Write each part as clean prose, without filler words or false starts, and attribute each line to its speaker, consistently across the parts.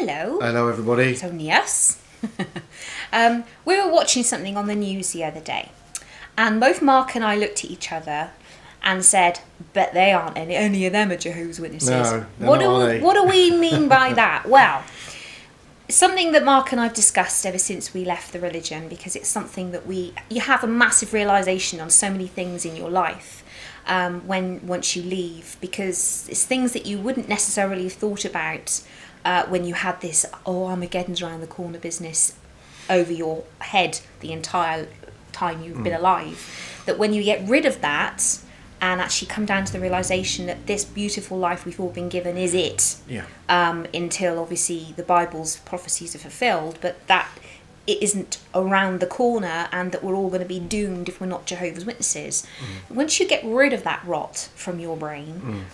Speaker 1: Hello.
Speaker 2: Hello, everybody.
Speaker 1: It's only us. We were watching something on the news the other day, and both Mark and I looked at each other and said, "Bet they aren't any of them are Jehovah's Witnesses."
Speaker 2: No,
Speaker 1: What do we mean by that? Well, it's something that Mark and I've discussed ever since we left the religion, because it's something that you have a massive realization on so many things in your life once you leave, because it's things that you wouldn't necessarily have thought about when you had this Armageddon's around the corner business over your head the entire time you've been alive. That when you get rid of that and actually come down to the realization that this beautiful life we've all been given is it, until obviously the Bible's prophecies are fulfilled, but that it isn't around the corner and that we're all going to be doomed if we're not Jehovah's Witnesses. Once you get rid of that rot from your brain,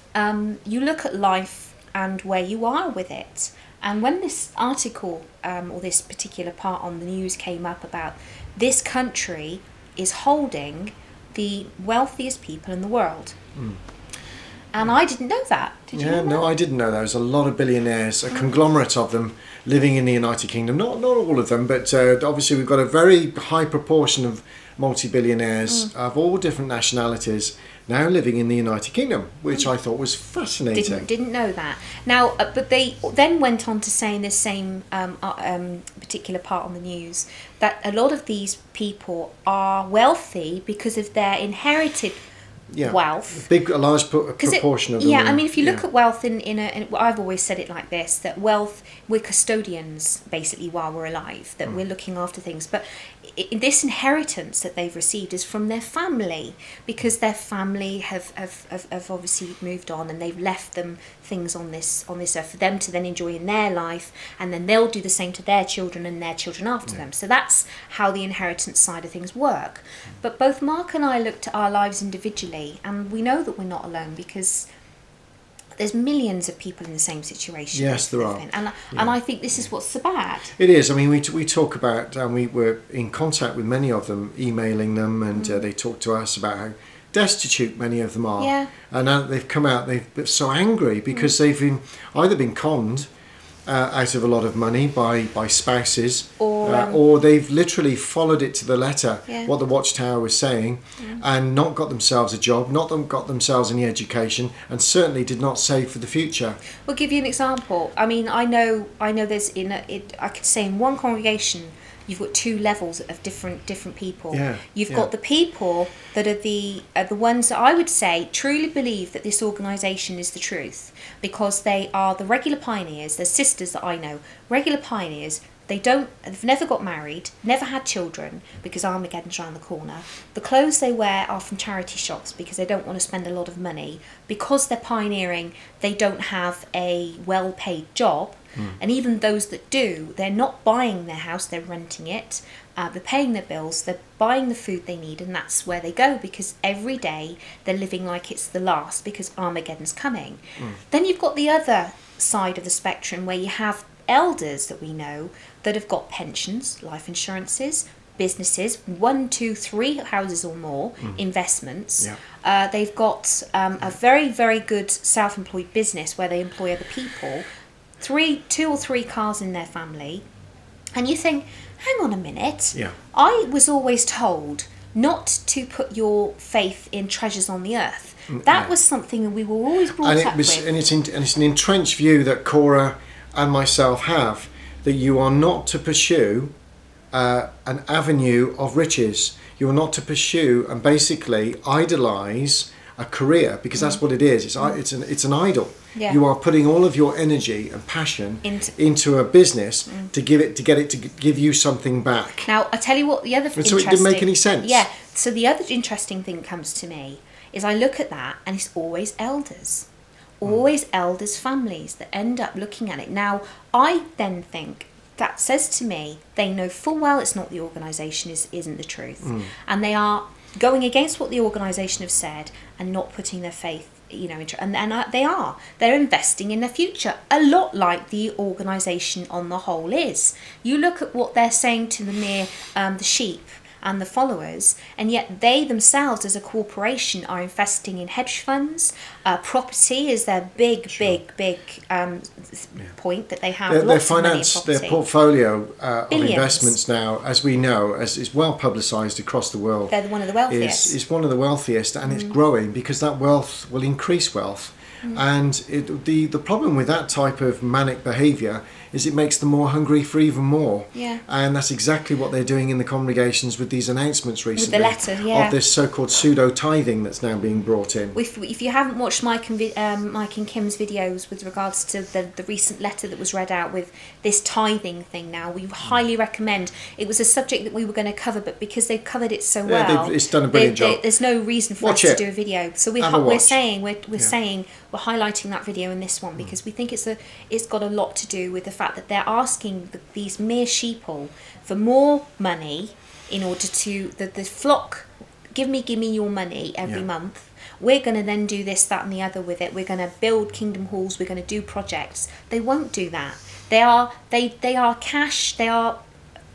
Speaker 1: you look at life and where you are with it. And when this article or this particular part on the news came up about this country is holding the wealthiest people in the world. And I didn't know that. Did you know that?
Speaker 2: No, I didn't know that. There's a lot of billionaires, a conglomerate of them living in the United Kingdom. Not all of them, but obviously we've got a very high proportion of multi-billionaires of all different nationalities now living in the United Kingdom, which I thought was fascinating.
Speaker 1: Didn't know that. Now, but they then went on to say in this same particular part on the news that a lot of these people are wealthy because of their inherited wealth.
Speaker 2: A large proportion of them.
Speaker 1: Yeah, I mean, if you look at wealth I've always said it like this, that wealth, we're custodians basically while we're alive, that we're looking after things. But this inheritance that they've received is from their family, because their family have obviously moved on and they've left them things on this earth for them to then enjoy in their life, and then they'll do the same to their children and their children after them. So that's how the inheritance side of things work. But both Mark and I looked at our lives individually, and we know that we're not alone, because there's millions of people in the same situation.
Speaker 2: Yes, there are.
Speaker 1: And I think this is what's so bad.
Speaker 2: It is. I mean, we talk about, and we were in contact with many of them, emailing them, and they talk to us about how destitute many of them are.
Speaker 1: Yeah.
Speaker 2: And now they've come out, they're so angry because they've either been conned out of a lot of money by spouses, or they've literally followed it to the letter, what the Watchtower was saying, and not got themselves a job, not got themselves any education, and certainly did not save for the future.
Speaker 1: We'll give you an example. I mean, I know there's I could say in one congregation you've got two levels of different people. You've got the people that are the ones that I would say truly believe that this organisation is the truth, because they are the regular pioneers. There's sisters that I know, regular pioneers. They've never got married, never had children, because Armageddon's around the corner. The clothes they wear are from charity shops because they don't want to spend a lot of money. Because they're pioneering, they don't have a well-paid job. And even those that do, they're not buying their house, they're renting it. They're paying their bills, they're buying the food they need, and that's where they go, because every day they're living like it's the last, because Armageddon's coming. Then you've got the other side of the spectrum, where you have elders that we know that have got pensions, life insurances, businesses, 1, 2, 3 houses or more, investments. They've got a very, very good self-employed business where they employ other people, 2 or 3 cars in their family. And you think, hang on a minute, I was always told not to put your faith in treasures on the earth. That was something that we were always brought up with.
Speaker 2: And it's an entrenched view that Cora and myself have, that you are not to pursue an avenue of riches. You are not to pursue and basically idolize a career, because that's what it is. It's an idol. You are putting all of your energy and passion into a business to get it to give you something back.
Speaker 1: Now, I tell you what, the other
Speaker 2: so it didn't make any sense.
Speaker 1: Yeah. So the other interesting thing comes to me is I look at that, and it's always elders. Always elders' families that end up looking at it. Now, I then think that says to me they know full well it's not the organisation isn't the truth, and they are going against what the organisation have said and not putting their faith, they're investing in their future, a lot like the organisation on the whole is. You look at what they're saying to the sheep and the followers, and yet they themselves as a corporation are investing in hedge funds. Property is their big point that they have.
Speaker 2: Their finance, their portfolio of investments now, as we know, as is well publicised across the world,
Speaker 1: they're one of the wealthiest.
Speaker 2: Is one of the wealthiest, and it's growing because that wealth will increase wealth. And the problem with that type of manic behaviour is it makes them more hungry for even more.
Speaker 1: Yeah.
Speaker 2: And that's exactly what they're doing in the congregations with these announcements recently.
Speaker 1: With the letter,
Speaker 2: of this so-called pseudo-tithing that's now being brought in.
Speaker 1: If you haven't watched Mike and Kim's videos with regards to the recent letter that was read out with this tithing thing now, we highly recommend. It was a subject that we were going to cover, but because they've covered it so well,
Speaker 2: it's done a brilliant job.
Speaker 1: There's no reason for us to do a video. So we're saying we're highlighting that video in this one because we think it's got a lot to do with the fact that they're asking these mere sheeple for more money in order to the flock give me your money every month. We're going to then do this, that and the other with it. We're going to build kingdom halls, we're going to do projects. They won't do that. They are cash, they are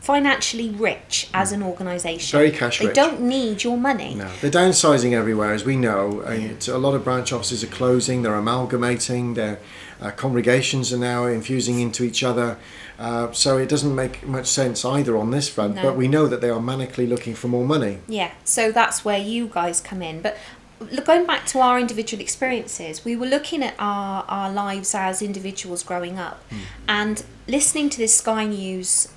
Speaker 1: financially rich as an organisation.
Speaker 2: Very cash rich.
Speaker 1: They don't need your money.
Speaker 2: No, they're downsizing everywhere, as we know. A lot of branch offices are closing, they're amalgamating, their congregations are now infusing into each other. So it doesn't make much sense either on this front, but we know that they are manically looking for more money.
Speaker 1: Yeah, so that's where you guys come in. But going back to our individual experiences, we were looking at our lives as individuals growing up and listening to this Sky News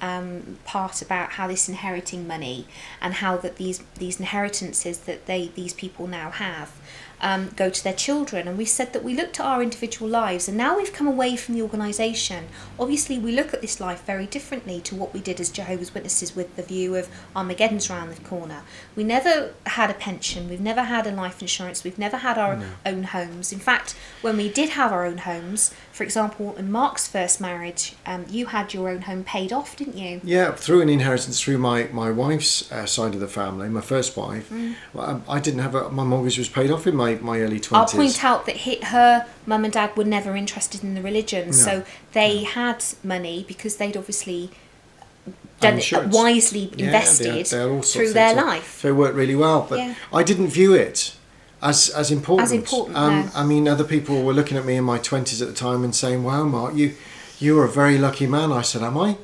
Speaker 1: part about how this inheriting money and how that these inheritances that these people now have go to their children. And we said that we looked at our individual lives, and now we've come away from the organisation. Obviously we look at this life very differently to what we did as Jehovah's Witnesses with the view of Armageddon's around the corner. We never had a pension, we've never had a life insurance, we've never had our own homes. In fact, when we did have our own homes, for example in Mark's first marriage, you had your own home paid off, didn't you?
Speaker 2: Yeah, through an inheritance through my wife's side of the family, my first wife. I didn't have my mortgage was paid off in my early 20s.
Speaker 1: I'll point out that her mum and dad were never interested in the religion, so they had money because they'd obviously done it wisely, invested through their life.
Speaker 2: So it worked really well, but I didn't view it as important.
Speaker 1: No.
Speaker 2: I mean, other people were looking at me in my 20s at the time and saying, "Wow, Mark, you are a very lucky man." I said, "Am I?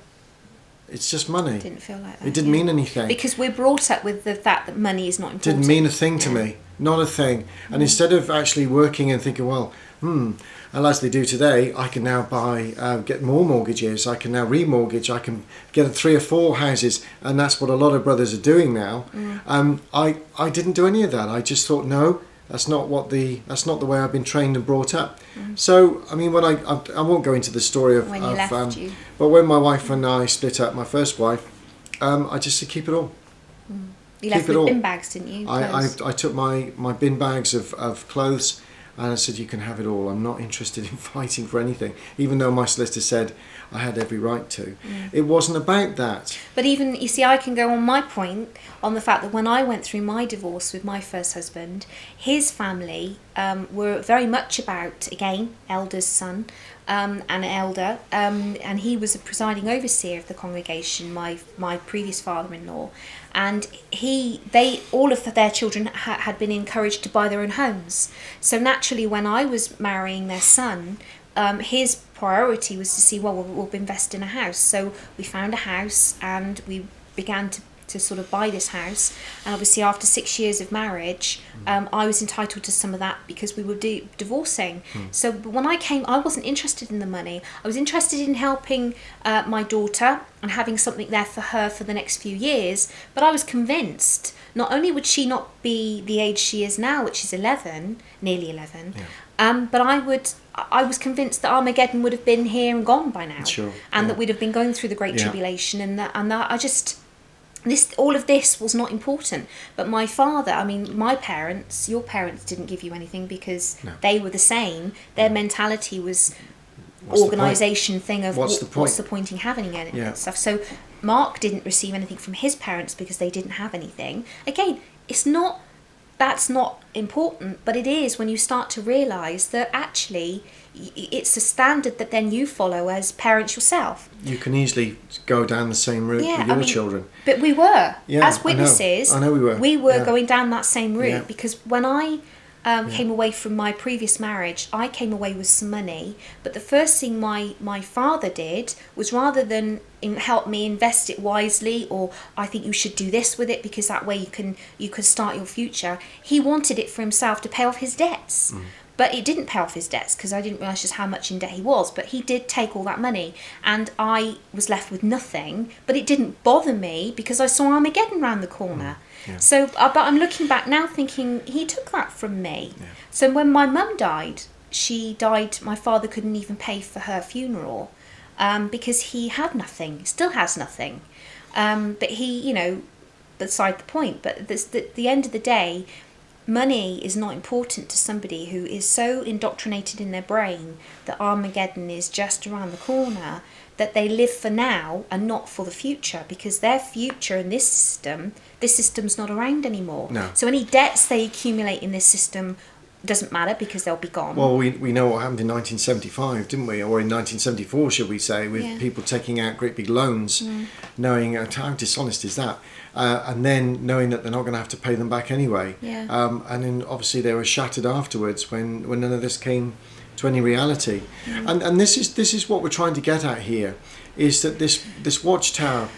Speaker 2: It's just money."
Speaker 1: Didn't feel like that.
Speaker 2: It didn't mean anything.
Speaker 1: Because we're brought up with the fact that money is not important.
Speaker 2: Didn't mean a thing to me. Not a thing. And instead of actually working and thinking, well, and as they do today, I can now get more mortgages, I can now remortgage, I can get 3 or 4 houses, and that's what a lot of brothers are doing now. I didn't do any of that. I just thought, no, that's not the way I've been trained and brought up. So, I mean, when I won't go into the story of
Speaker 1: when you left you.
Speaker 2: But when my wife and I split up, my first wife, I just said, keep it all.
Speaker 1: You left with bin bags, didn't you?
Speaker 2: I took my bin bags of clothes and I said, you can have it all. I'm not interested in fighting for anything, even though my solicitor said I had every right to. It wasn't about that.
Speaker 1: But even, you see, I can go on my point on the fact that when I went through my divorce with my first husband, his family were very much about, again, elder's son, an elder, and he was a presiding overseer of the congregation, my previous father-in-law, and all of their children had been encouraged to buy their own homes. So naturally, when I was marrying their son, his priority was to see, well, we'll invest in a house. So we found a house and we began to sort of buy this house, and obviously after 6 years of marriage, I was entitled to some of that because we were divorcing. So when I came, I wasn't interested in the money. I was interested in helping my daughter and having something there for her for the next few years, but I was convinced not only would she not be the age she is now, which is 11, nearly 11, but I was convinced that Armageddon would have been here and gone by now, and that we'd have been going through the Great Tribulation, and that I just... all of this was not important. But my father, I mean, my parents, your parents didn't give you anything because they were the same. Their mentality was organisation thing of what's the point in having it and stuff. So Mark didn't receive anything from his parents because they didn't have anything. Again, it's not that's not important, but it is when you start to realise that actually it's a standard that then you follow as parents yourself.
Speaker 2: You can easily go down the same route with your children.
Speaker 1: But we were, as witnesses,
Speaker 2: I know we were
Speaker 1: going down that same route, because when I came away from my previous marriage, I came away with some money, but the first thing my father did was, rather than help me invest it wisely, or I think you should do this with it because that way you can start your future, he wanted it for himself to pay off his debts. But it didn't pay off his debts, because I didn't realise just how much in debt he was. But he did take all that money, and I was left with nothing. But it didn't bother me because I saw Armageddon round the corner. So, but I'm looking back now thinking, he took that from me. So when my mum died, my father couldn't even pay for her funeral because he had nothing, still has nothing. But he, beside the point. But at the end of the day, money is not important to somebody who is so indoctrinated in their brain that Armageddon is just around the corner, that they live for now and not for the future, because their future in this system's not around anymore.
Speaker 2: No.
Speaker 1: So any debts they accumulate in this system doesn't matter, because they'll be gone.
Speaker 2: Well, we know what happened in 1975, didn't we? Or in 1974, should we say, with people taking out great big loans, knowing how dishonest is that? And then knowing that they're not going to have to pay them back anyway. And then obviously they were shattered afterwards when none of this came to any reality. And this is what we're trying to get at here, is that this Watchtower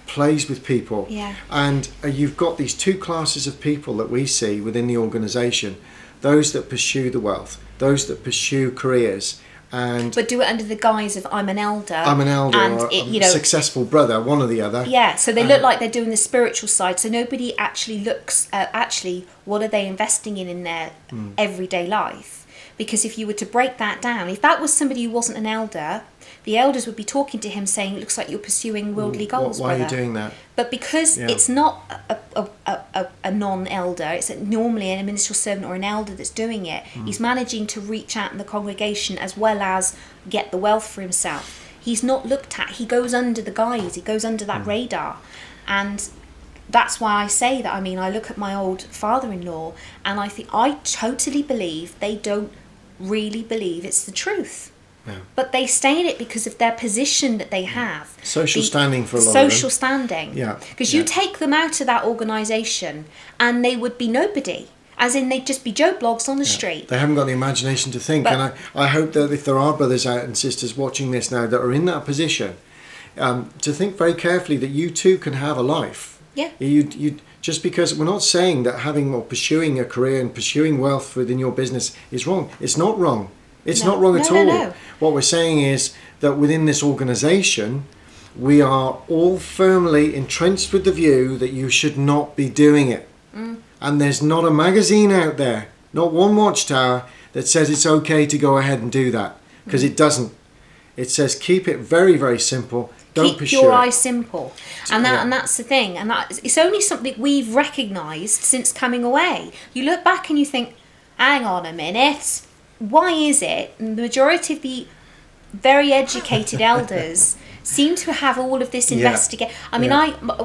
Speaker 2: plays with people. And you've got these two classes of people that we see within the organisation: those that pursue the wealth, those that pursue careers, but
Speaker 1: do it under the guise of I'm an elder,
Speaker 2: and or a successful brother, one or the other.
Speaker 1: So they look like they're doing the spiritual side. So nobody actually looks at what are they investing in their everyday life. Because if you were to break that down, if that was somebody who wasn't an elder, the elders would be talking to him saying, it looks like you're pursuing worldly goals,
Speaker 2: why are you doing that?
Speaker 1: But because it's not a non-elder, it's normally an ministerial servant or an elder that's doing it, he's managing to reach out in the congregation as well as get the wealth for himself. He's not looked at. He goes under the guise. He goes under that radar. And that's why I say that. I mean, I look at my old father-in-law and I totally believe they don't really believe it's the truth. But they stay in it because of their position that they have.
Speaker 2: Social standing for a lot of them.
Speaker 1: Social standing. Because you take them out of that organisation and they would be nobody. As in, they'd just be Joe Blogs on the street.
Speaker 2: They haven't got the imagination to think. And I hope that if there are brothers out and sisters watching this now that are in that position, to think very carefully that you too can have a life. You just because we're not saying that having or pursuing a career and pursuing wealth within your business is wrong. It's not wrong. It's not wrong at all.
Speaker 1: No.
Speaker 2: What we're saying is that within this organisation, we are all firmly entrenched with the view that you should not be doing it. And there's not a magazine out there, not one Watchtower, that says it's okay to go ahead and do that. Because it doesn't. It says keep it very, very simple. Don't pursue
Speaker 1: your eyes simple, and that's the thing, and it's only something we've recognised since coming away. You look back and you think, hang on a minute, why is it the majority of the very educated elders seem to have all of this investigation? I mean,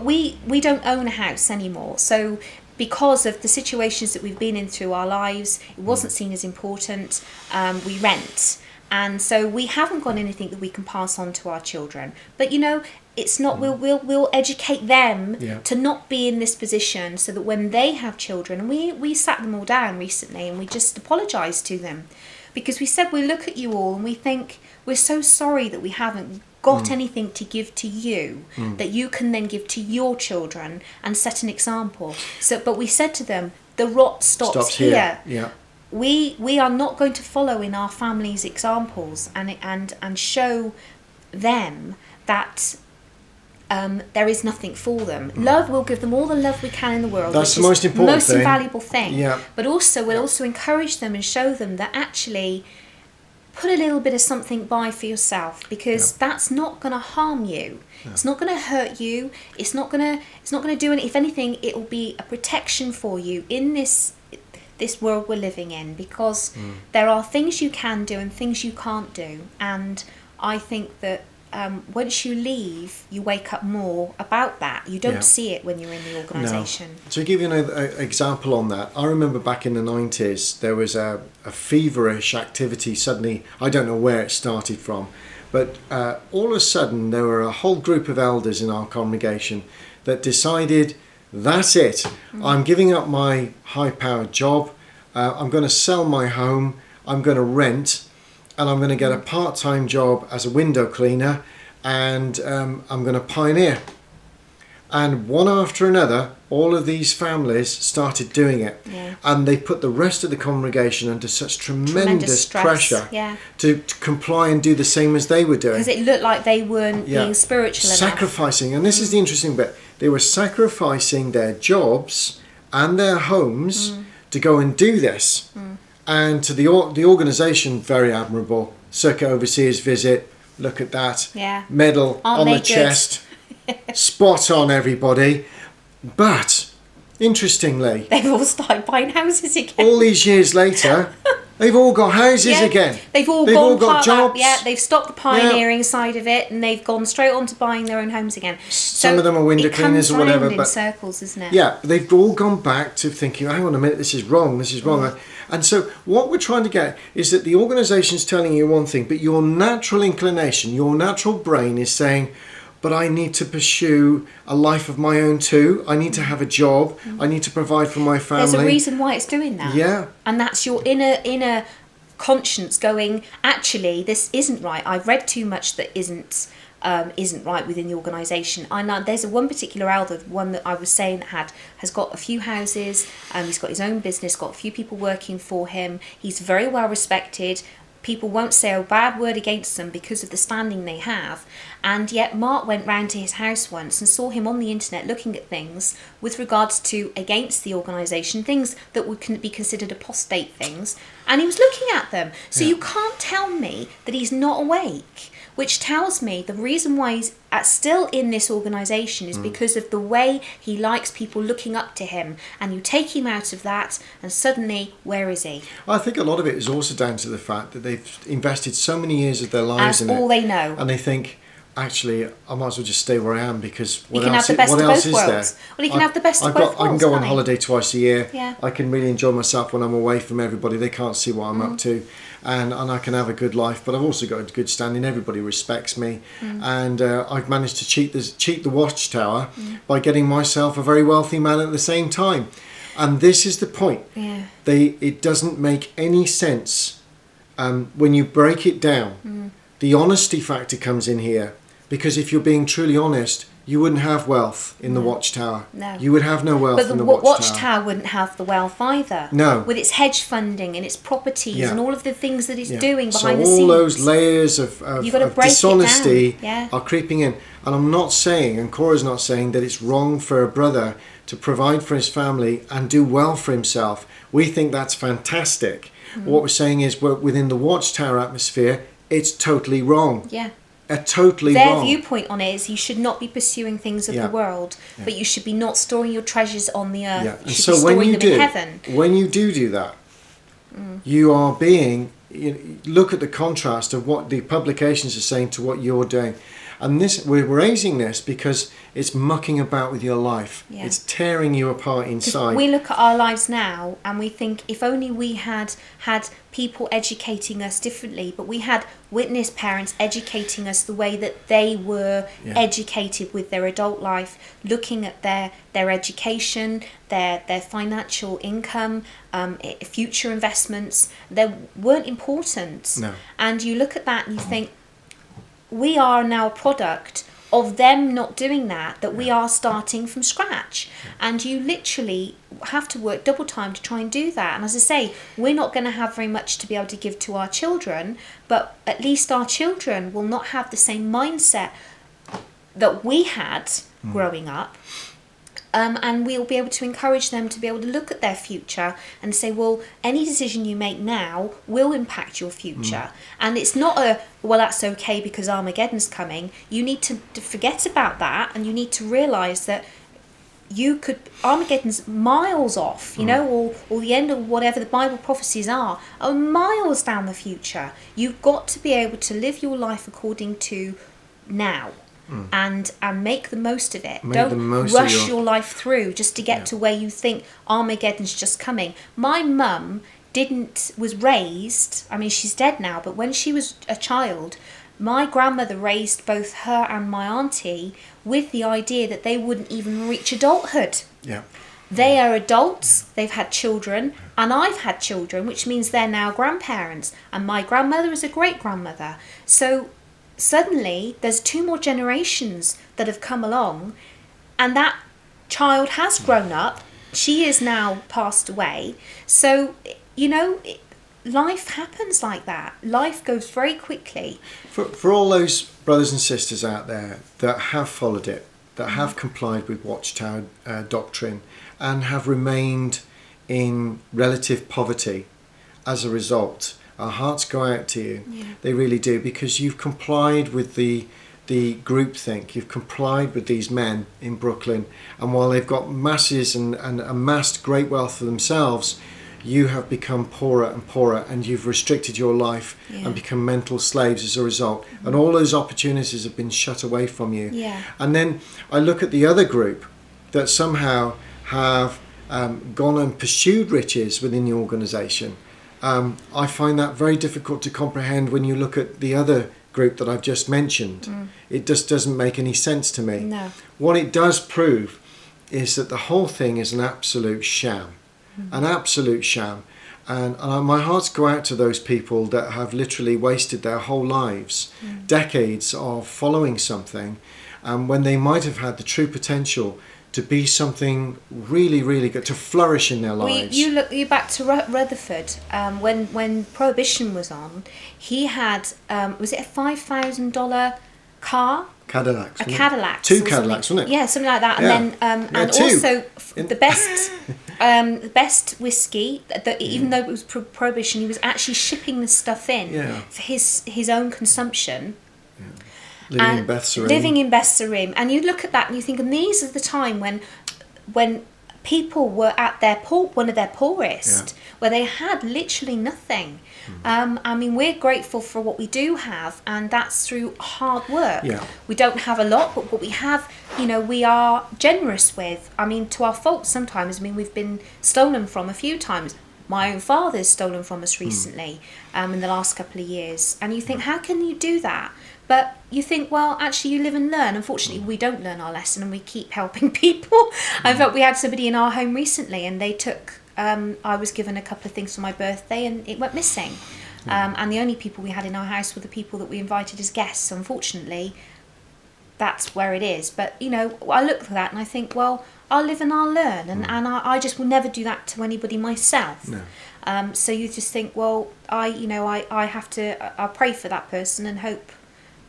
Speaker 1: we don't own a house anymore, so because of the situations that we've been in through our lives, it wasn't seen as important. We rent. And so we haven't got anything that we can pass on to our children. But it's not. We'll educate them to not be in this position, so that when they have children, and we sat them all down recently, and we just apologised to them, because we said we look at you all and we think we're so sorry that we haven't got anything to give to you that you can then give to your children and set an example. But we said to them, the rot stops here. We are not going to follow in our family's examples and show them that there is nothing for them. Love, we'll give them all the love we can in the world.
Speaker 2: That's the most important
Speaker 1: most
Speaker 2: thing.
Speaker 1: invaluable thing. But also we'll also encourage them and show them that actually put a little bit of something by for yourself, because that's not going to harm you. It's not going to hurt you. It's not going to do anything. If anything, it will be a protection for you in this world we're living in, because there are things you can do and things you can't do, and I think that once you leave, you wake up more about that. You don't see it when you're in the organisation.
Speaker 2: No. To give you an example on that, I remember back in the 90s, there was a feverish activity suddenly. I don't know where it started from, but all of a sudden there were a whole group of elders in our congregation that decided, that's it. I'm giving up my high-powered job. I'm going to sell my home. I'm going to rent. And I'm going to get a part-time job as a window cleaner, and I'm going to pioneer. And one after another, all of these families started doing it. Yeah. And they put the rest of the congregation under such tremendous pressure to comply and do the same as they were doing.
Speaker 1: Because it looked like they weren't being spiritual enough.
Speaker 2: Sacrificing. And this is the interesting bit. They were sacrificing their jobs and their homes to go and do this. And to the organisation, very admirable. Circuit Overseers visit, look at that.
Speaker 1: Yeah.
Speaker 2: Medal on the chest. Spot on, everybody. But, interestingly...
Speaker 1: They've all started buying houses again.
Speaker 2: All these years later, they've all got houses again.
Speaker 1: They've all got jobs. They've stopped the pioneering side of it, and they've gone straight on to buying their own homes again.
Speaker 2: Some of them are window cleaners or whatever.
Speaker 1: But in circles, isn't it?
Speaker 2: Yeah, they've all gone back to thinking, hang on a minute, this is wrong. And so what we're trying to get is that the organisation's telling you one thing, but your natural inclination, your natural brain is saying, but I need to pursue a life of my own too. I need to have a job. I need to provide for my family.
Speaker 1: There's a reason why it's doing that.
Speaker 2: Yeah.
Speaker 1: And that's your inner conscience going, actually, this isn't right. I've read too much that isn't right within the organisation. I know there's one particular elder, one that I was saying that has got a few houses, he's got his own business, got a few people working for him, he's very well respected. People won't say a bad word against them because of the standing they have. And yet Mark went round to his house once and saw him on the internet looking at things with regards to against the organisation, things that would be considered apostate things, and he was looking at them. So you can't tell me that he's not awake, which tells me the reason why he's still in this organisation is because of the way he likes people looking up to him. And you take him out of that and suddenly, where is he?
Speaker 2: I think a lot of it is also down to the fact that they've invested so many years of their lives in it.
Speaker 1: That's all they know.
Speaker 2: And they think, actually, I might as well just stay where I am because what
Speaker 1: else is there? Well, you can have the best of both worlds.
Speaker 2: I can go on holiday twice a year.
Speaker 1: Yeah.
Speaker 2: I can really enjoy myself when I'm away from everybody. They can't see what I'm up to. And I can have a good life, but I've also got a good standing. Everybody respects me. And I've managed to cheat the Watchtower by getting myself a very wealthy man at the same time. And this is the point.
Speaker 1: Yeah.
Speaker 2: It doesn't make any sense when you break it down. The honesty factor comes in here. Because if you're being truly honest, you wouldn't have wealth in the Watchtower.
Speaker 1: No.
Speaker 2: You would have no wealth in the Watchtower.
Speaker 1: But the Watchtower wouldn't have the wealth either.
Speaker 2: No.
Speaker 1: With its hedge funding and its properties and all of the things that it's doing behind the scenes.
Speaker 2: So all those layers of dishonesty are creeping in. And I'm not saying, and Cora's not saying, that it's wrong for a brother to provide for his family and do well for himself. We think that's fantastic. What we're saying is, within the Watchtower atmosphere, it's totally wrong.
Speaker 1: Yeah.
Speaker 2: Their
Speaker 1: viewpoint on it is you should not be pursuing things of the world, but you should be not storing your treasures on the earth.
Speaker 2: Yeah.
Speaker 1: You should be storing them in heaven.
Speaker 2: When you do that, you are being... look at the contrast of what the publications are saying to what you're doing. And we're raising this because it's mucking about with your life. Yeah. It's tearing you apart inside.
Speaker 1: We look at our lives now and we think if only we had people educating us differently, but we had witness parents educating us the way that they were educated with their adult life, looking at their education, their financial income, future investments. They weren't important.
Speaker 2: No.
Speaker 1: And you look at that and you think, we are now a product of them not doing that we are starting from scratch. And you literally have to work double time to try and do that. And as I say, we're not going to have very much to be able to give to our children, but at least our children will not have the same mindset that we had growing up. And we'll be able to encourage them to be able to look at their future and say, well, any decision you make now will impact your future. And it's not well, that's okay because Armageddon's coming. You need to forget about that, and you need to realise that Armageddon's miles off, or the end of whatever the Bible prophecies are miles down the future. You've got to be able to live your life according to now. And make the most of it. Don't rush your life through just to get to where you think Armageddon's just coming. My mum was raised, I mean, she's dead now, but when she was a child, my grandmother raised both her and my auntie with the idea that they wouldn't even reach adulthood.
Speaker 2: Yeah.
Speaker 1: They are adults, they've had children, and I've had children, which means they're now grandparents, and my grandmother is a great-grandmother. So suddenly there's 2 more generations that have come along, and that child has grown up. She is now passed away. So, life happens like that. Life goes very quickly.
Speaker 2: For all those brothers and sisters out there that have followed it, that have complied with Watchtower doctrine, and have remained in relative poverty as a result, our hearts go out to you. Yeah. They really do, because you've complied with the groupthink. You've complied with these men in Brooklyn, and while they've got masses and amassed great wealth for themselves, you have become poorer and poorer, and you've restricted your life and become mental slaves as a result. And all those opportunities have been shut away from you.
Speaker 1: Yeah.
Speaker 2: And then I look at the other group that somehow have gone and pursued riches within the organisation. I find that very difficult to comprehend when you look at the other group that I've just mentioned. It just doesn't make any sense to me.
Speaker 1: No.
Speaker 2: What it does prove is that the whole thing is an absolute sham. An absolute sham. And my hearts go out to those people that have literally wasted their whole lives, decades of following something, when they might have had the true potential to be something really, really good, to flourish in their lives.
Speaker 1: You back to Rutherford, when Prohibition was on, he had, was it a $5,000 car?
Speaker 2: Cadillac.
Speaker 1: A Cadillac.
Speaker 2: 2 Cadillacs, wasn't it?
Speaker 1: Yeah, something like that. Yeah. And then, and also the best whiskey, even though it was Prohibition, he was actually shipping the stuff in for his own consumption.
Speaker 2: Yeah. Living in Beth Sarim.
Speaker 1: And you look at that and you think, and these are the time when people were at one of their poorest, where they had literally nothing. I mean, we're grateful for what we do have, and that's through hard work.
Speaker 2: Yeah.
Speaker 1: We don't have a lot, but what we have, we are generous with. I mean, to our fault sometimes. I mean, we've been stolen from a few times. My own father's stolen from us recently, in the last couple of years. And you think, how can you do that? But you think, well, actually, you live and learn. Unfortunately, we don't learn our lesson, and we keep helping people. In fact, we had somebody in our home recently, and they took... I was given a couple of things for my birthday, and it went missing. And the only people we had in our house were the people that we invited as guests. So unfortunately, that's where it is. But, I look at that and I think, well, I'll live and I'll learn. And I just will never do that to anybody myself.
Speaker 2: No.
Speaker 1: So you just think, well, I have to... I pray for that person and hope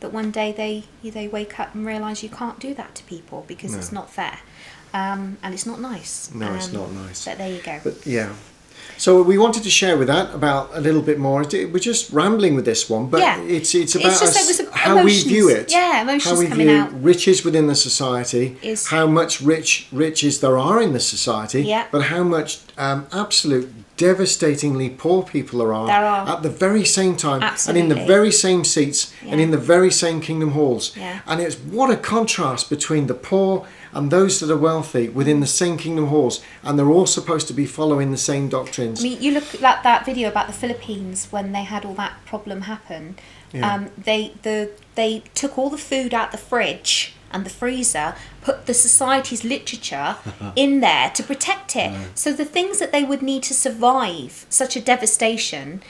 Speaker 1: that one day they wake up and realise you can't do that to people, because it's not fair. And it's not nice.
Speaker 2: No, it's not nice.
Speaker 1: But there you go.
Speaker 2: But yeah. So we wanted to share with that about a little bit more. We're just rambling with this one, but it's about how we view it.
Speaker 1: Yeah, emotions
Speaker 2: how we
Speaker 1: coming
Speaker 2: view
Speaker 1: out.
Speaker 2: Riches within the society, how much riches there are in the society, but how much absolute devastatingly poor people there are at the very same time.
Speaker 1: Absolutely.
Speaker 2: And in the very same seats and in the very same kingdom halls.
Speaker 1: Yeah.
Speaker 2: And it's what a contrast between the poor and those that are wealthy within the same kingdom halls, and they're all supposed to be following the same doctrines.
Speaker 1: I mean, you look at that video about the Philippines when they had all that problem happen.
Speaker 2: Yeah.
Speaker 1: They took all the food out the fridge and the freezer, put the society's literature in there to protect it. So the things that they would need to survive such a devastation,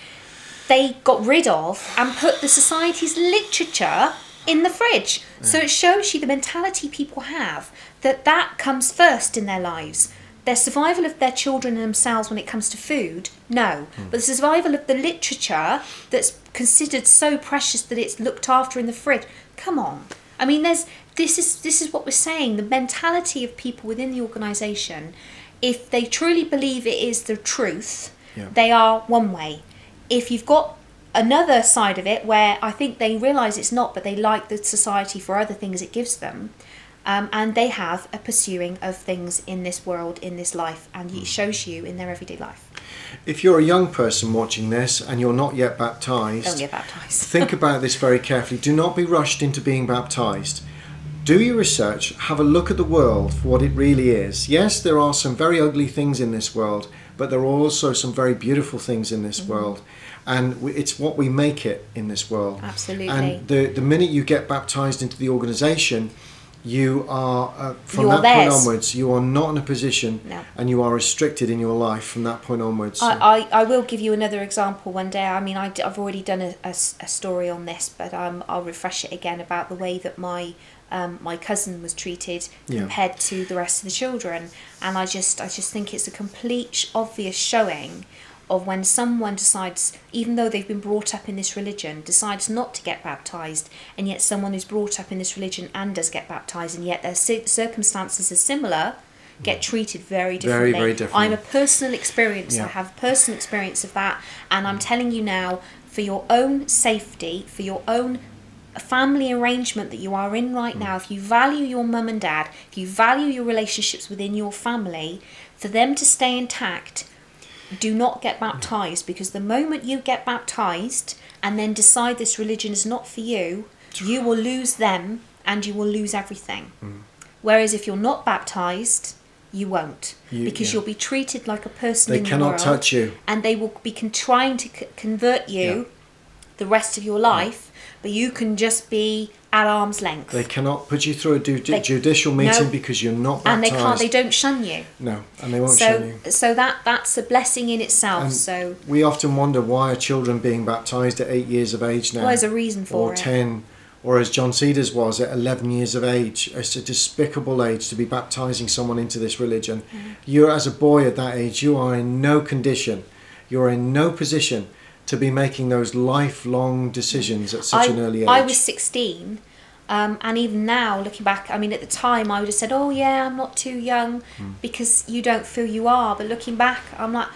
Speaker 1: they got rid of and put the society's literature in the fridge. So it shows you the mentality people have, that comes first in their lives. Their survival of their children and themselves when it comes to food, no. But the survival of the literature that's considered so precious that it's looked after in the fridge, come on. I mean, this is what we're saying. The mentality of people within the organisation, if they truly believe it is the truth, they are one way. If you've got another side of it where I think they realise it's not, but they like the society for other things it gives them, and they have a pursuing of things in this world, in this life, and it shows you in their everyday life.
Speaker 2: If you're a young person watching this and you're not yet baptized,
Speaker 1: don't get baptized.
Speaker 2: Think about this very carefully. Do not be rushed into being baptized. Do your research, have a look at the world for what it really is. Yes, there are some very ugly things in this world, but there are also some very beautiful things in this world. And it's what we make it in this world.
Speaker 1: Absolutely.
Speaker 2: And the minute you get baptized into the organisation, you are, from
Speaker 1: You're
Speaker 2: that
Speaker 1: theirs.
Speaker 2: point onwards, you are not in a position,
Speaker 1: No.
Speaker 2: and you are restricted in your life from that point onwards.
Speaker 1: I will give you another example one day. I mean, I've already done a story on this, but I'll refresh it again about the way that my cousin was treated compared to the rest of the children. And I just think it's a complete obvious showing of when someone decides, even though they've been brought up in this religion, decides not to get baptized, and yet someone who's brought up in this religion and does get baptized, and yet their circumstances are similar, get treated very differently.
Speaker 2: Very, very differently.
Speaker 1: I'm a personal experience. I have personal experience of that, and I'm telling you now, for your own safety, for your own family arrangement that you are in right now, if you value your mum and dad, if you value your relationships within your family, for them to stay intact, do not get baptized, because the moment you get baptized and then decide this religion is not for you, you will lose them and you will lose everything. Whereas if you're not baptized, you won't, because you'll be treated like a person in the world. They cannot
Speaker 2: touch you,
Speaker 1: and they will be trying to convert you the rest of your life, but you can just be at arm's length.
Speaker 2: They cannot put you through a judicial meeting because you're not baptized.
Speaker 1: And they don't shun you.
Speaker 2: No, and they won't shun you.
Speaker 1: So that's a blessing in itself. And so
Speaker 2: we often wonder, why are children being baptized at 8 years of age now?
Speaker 1: Well, there's a reason for
Speaker 2: it. Or 10, or as John Cedars was at 11 years of age. It's a despicable age to be baptizing someone into this religion. You're, as a boy at that age, you are in no condition, you're in no position to be making those lifelong decisions at such an early age.
Speaker 1: I was 16, and even now, looking back, I mean, at the time, I would have said, oh yeah, I'm not too young, because you don't feel you are. But looking back, I'm like,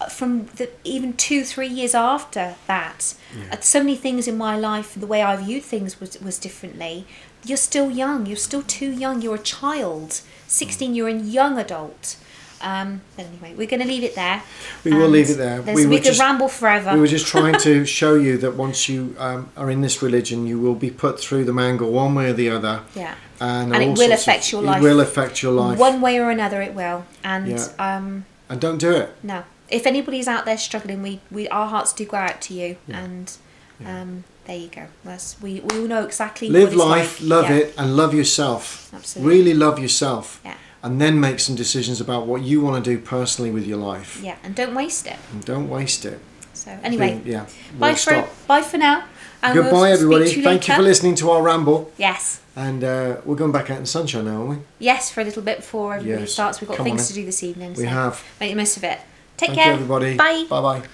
Speaker 1: from even 2-3 years after that, so many things in my life, the way I viewed things was differently. You're still young. You're still too young. You're a child. 16, you're a young adult. Anyway, we're going to leave it there.
Speaker 2: We will leave it there.
Speaker 1: We could ramble forever.
Speaker 2: We were just trying to show you that once you are in this religion, you will be put through the mangle one way or the other.
Speaker 1: Yeah.
Speaker 2: And
Speaker 1: it will affect your life.
Speaker 2: It will affect your life.
Speaker 1: One way or another it will. And
Speaker 2: and don't do it.
Speaker 1: No. If anybody's out there struggling, our hearts do go out to you. Yeah. And there you go. We all know exactly
Speaker 2: Live
Speaker 1: what it's
Speaker 2: life,
Speaker 1: like.
Speaker 2: love it, and love yourself.
Speaker 1: Absolutely.
Speaker 2: Really love yourself.
Speaker 1: Yeah.
Speaker 2: And then make some decisions about what you want to do personally with your life.
Speaker 1: Yeah, and don't waste it. So anyway, bye for now. And
Speaker 2: goodbye, everybody. Thank you for listening to our ramble.
Speaker 1: Yes.
Speaker 2: And we're going back out in the sunshine now, aren't we?
Speaker 1: Yes, for a little bit before everybody starts. We've got things to do this evening.
Speaker 2: We have.
Speaker 1: Make the most of it. Take care.
Speaker 2: Thank you, everybody.
Speaker 1: Bye.
Speaker 2: Bye-bye.